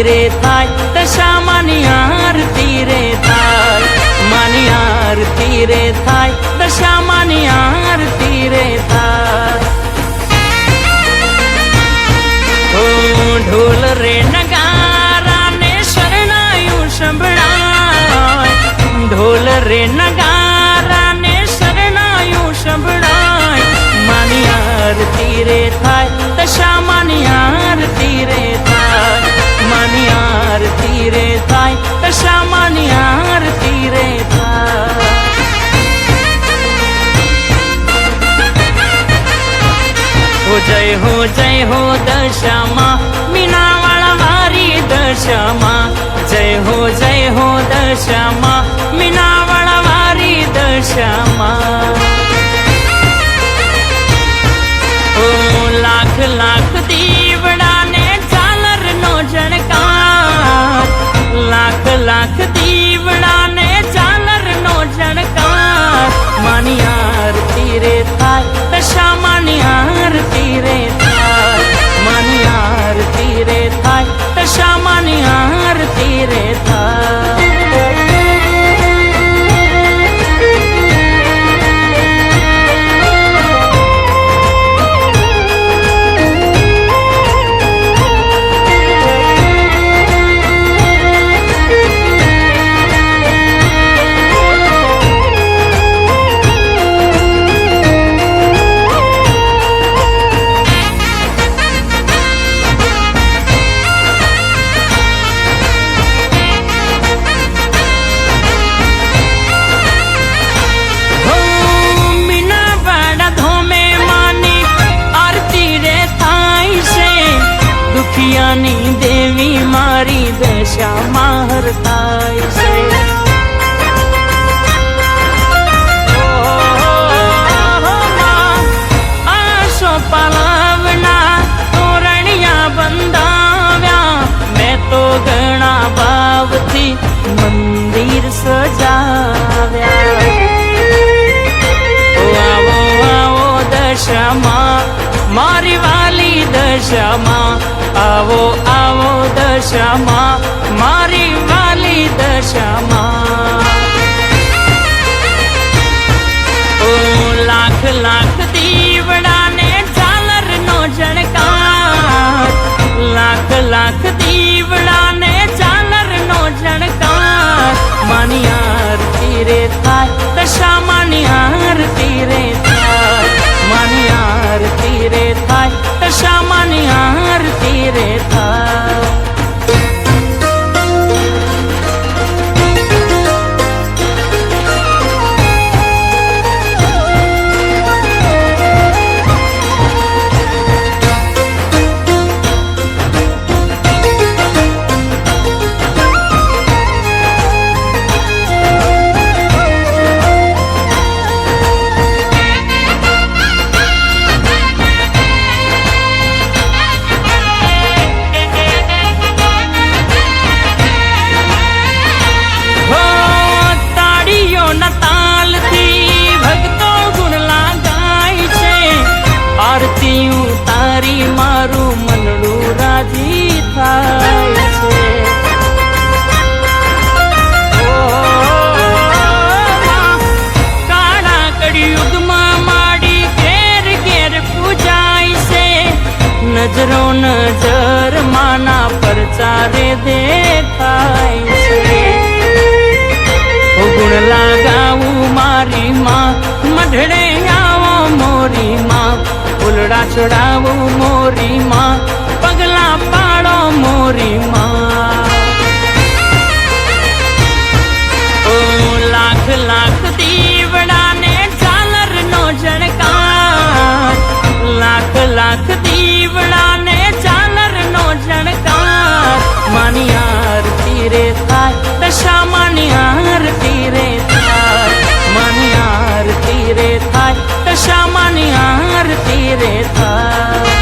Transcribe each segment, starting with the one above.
રે થાય દશા માની આરતી રે થાય માની આરતી રે થાય દશા માની આરતી રે થાય ઓ ઢોલ રે નગારા ને શરણાયું સંભળાય ઢોલ રે નગારા ને શરણાયું સંભળાય માની આરતી રે થાય દશા માની આરતી રે થાય માની આરતી રે થાય દશા માની આરતી રે થાય જય હો દશામાં મીનાવાળા વારી દશામાં જય હો દશામાં મીનાવાળા વારી દશામાં ઓ લાખ લાખ દીવડા ને ઝાલર નો ઝણકાર લાખ લાખ દીવડા ને ઝાલર નો ઝણકાર માની આરતી રે થાય દશા માની આરતી રે થાય માની આરતી રે થાય દશા માની આરતી રે થાય દુખિયાની દેવી મારી દશામાં હરતાય છે આશો પાલવના તોરણિયા બંધાવ્યા મેં તો ઘણા ભાવથી મંદિર સજાવ્યા આવો આવો દશામાં મારી વાલી દશામાં આવો આવો દશામાં મારી વાલી દશામાં ઓ લાખ લાખ દીવડા ને ઝાલર નો ઝણકાર લાખ લાખ દીવડા ને ઝાલર નો ઝણકાર માની આરતી રે થાય દશા માની આરતી રે થાય માની આરતી રે થાય દશા માની આરતી રે થાય તારી મારું મનડું રાજી થાય છે કાળા કળિયુગમાં માડી ઘેર ઘેર પૂજાય છે નજરો નજર માના પરચારે દેખાય છે ગુણ લાગાવું મારી માં મઢડે આવો મોરી માં ફૂલડા ચડાવો મોરી માં પગલા પાડો મોરી માં ઓ લાખ લાખ દીવડા ને ઝાલર નો ઝણકાર લાખ લાખ દીવડા ને ઝાલર નો ઝણકાર માની આરતી રે થાય દશા માની આરતી રે થાય માની આરતી રે થાય દશા માની આરતી રે થાય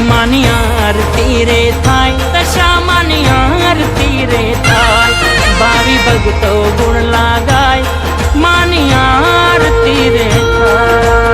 માની આરતી રે થાય દશા માની આરતી રે થાય ભાવી ભગતો ગુણ લાગાય માની આરતી રે થાય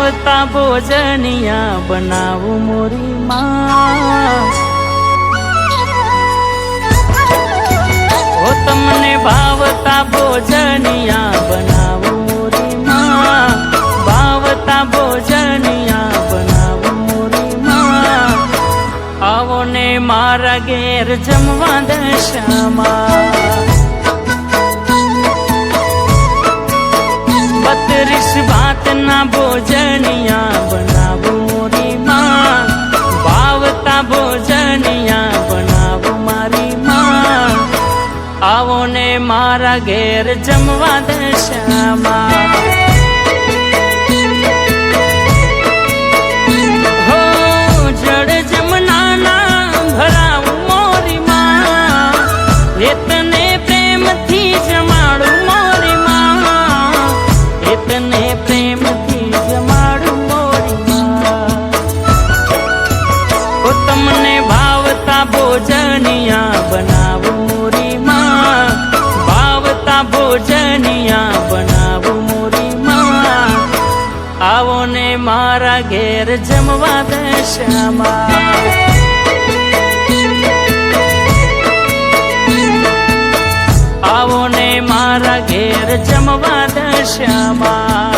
ભાવતા ભોજનિયા બનાવું મોરી માં, ઓ તમને ભાવતા ભોજનિયા બનાવું મોરી માં, ભાવતા ભોજનિયા બનાવું મોરી માં, આવો ને મારા ઘેર જમવા દશામાં, 32 ભાતના ભોજનિયા બનાવું મોરી માં, ભાવતા ભોજનિયા બનાવું મારી માં, આવો ને મારા ઘેર જમવા દશામાં, હો જળ જમનાના ભરાવું મોરી માં, એતને પ્રેમથી જમાડું મોરી માં, એતને પ્રેમથી જમાડું મોરી માં, ઓ તમને ભાવતા ભોજનિયા બનાવું મોરી માં, ભાવતા ભોજનિયા બનાવું મોરી માં, આવો ને મારા ઘેર જમવા દશામાં, આવો ને મારા ઘેર જમવા દશામાં,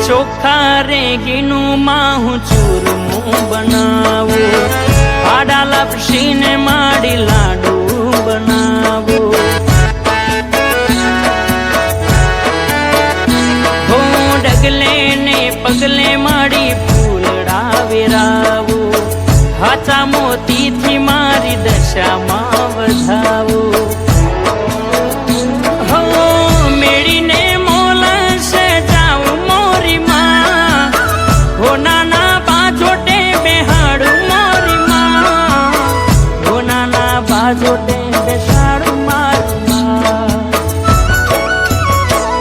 ચોખા રેગીનું માહું ચૂરમું બનાવું, આડા લપસીને માડી લાડુ બનાવું, હો ડગલે ને પગલે માડી ફૂલડા વેરાવું, હાચા મોતીથી મારી દશામાં વધાવું, હો મેળીને જોડે બેસાડું મારી માં,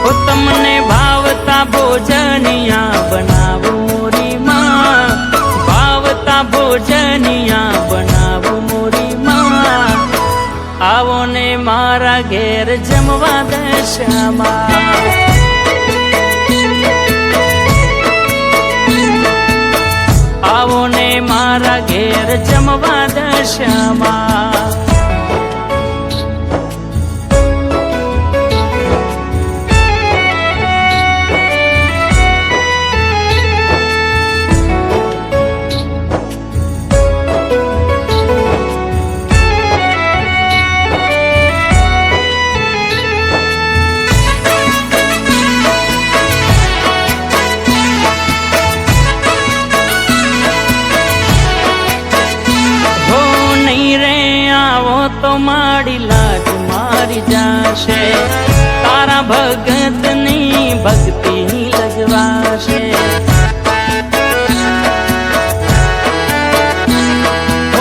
ઓ તમને ભાવતા ભોજનિયા બનાવું મોરી માં, ભાવતા ભોજનિયા બનાવું મોરી માં, આવો ને મારા ઘેર જમવા દશામાં, આવો ને મારા ઘેર જમવા દશામાં, તો માડી લાજ મારી જાશે, તારા ભગતની ભક્તિ લજવાશે,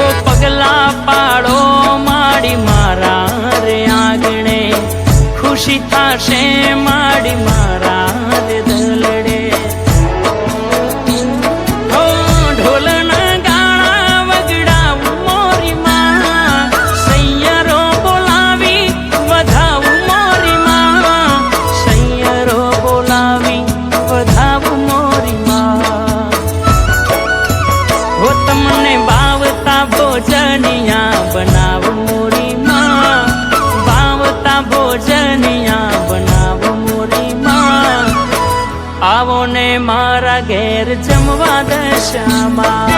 ઓ પગલા પાડો માડી મારા રે આંગણે, ખુશી થાશે માડી મારા રે દલડે, ભોજનિયા બનાવું મોરી માં, ભાવતા ભોજનિયા બનાવું મોરી માં, આવો ને મારા ઘેર જમવા દશામાં,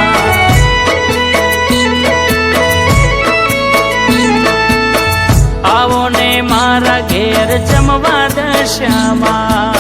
આવો ને મારા ઘેર જમવા દશામાં,